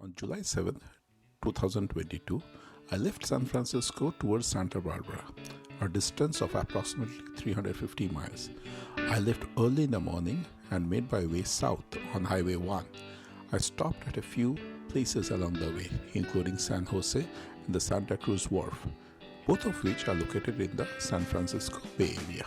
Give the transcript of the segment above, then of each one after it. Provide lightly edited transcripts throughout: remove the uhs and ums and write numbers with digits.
On July 7th, 2022, I left San Francisco towards Santa Barbara, a distance of approximately 350 miles. I left early in the morning and made my way south on Highway 1. I stopped at a few places along the way, including San Jose and the Santa Cruz Wharf, both of which are located in the San Francisco Bay Area.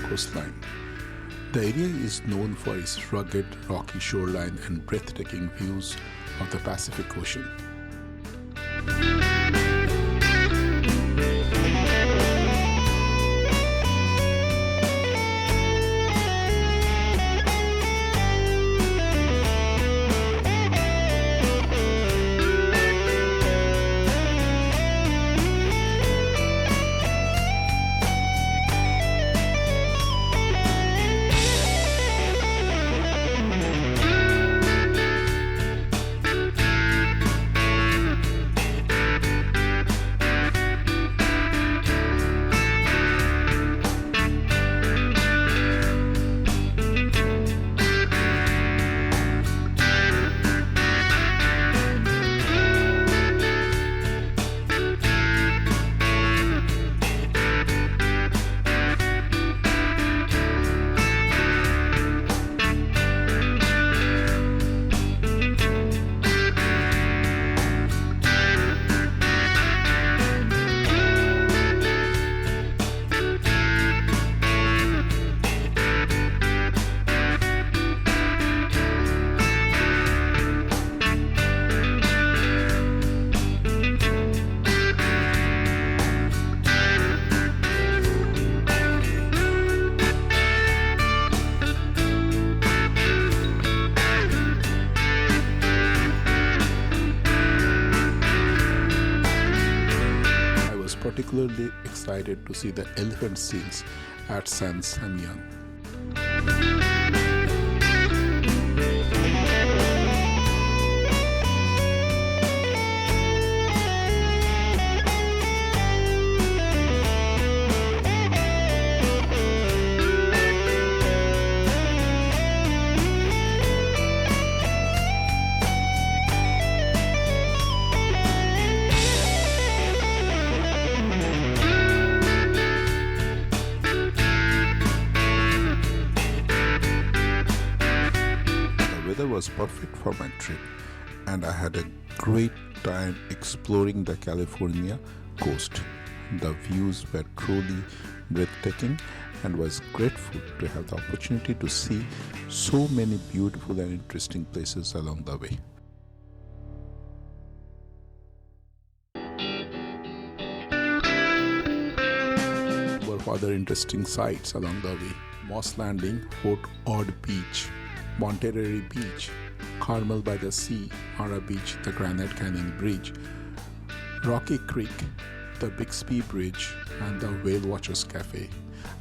Coastline. The area is known for its rugged, rocky shoreline and breathtaking views of the Pacific Ocean. Particularly excited to see the elephant seals at San Simeon. weather was perfect for my trip, and I had a great time exploring the California coast. The views were truly breathtaking, and was grateful to have the opportunity to see so many beautiful and interesting places along the way. For other interesting sights along the way: Moss Landing, Fort Ord Beach, Monterey Beach, Carmel-by-the-Sea, Monterey Beach, the Granite Canyon Bridge, Rocky Creek, the Bixby Bridge, and the Whale Watchers Cafe.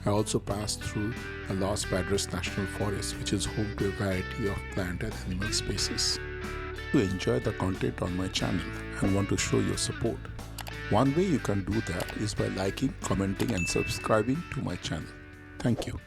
I also passed through the Los Padres National Forest, which is home to a variety of plant and animal species. If you enjoy the content on my channel and want to show your support, one way you can do that is by liking, commenting, and subscribing to my channel. Thank you.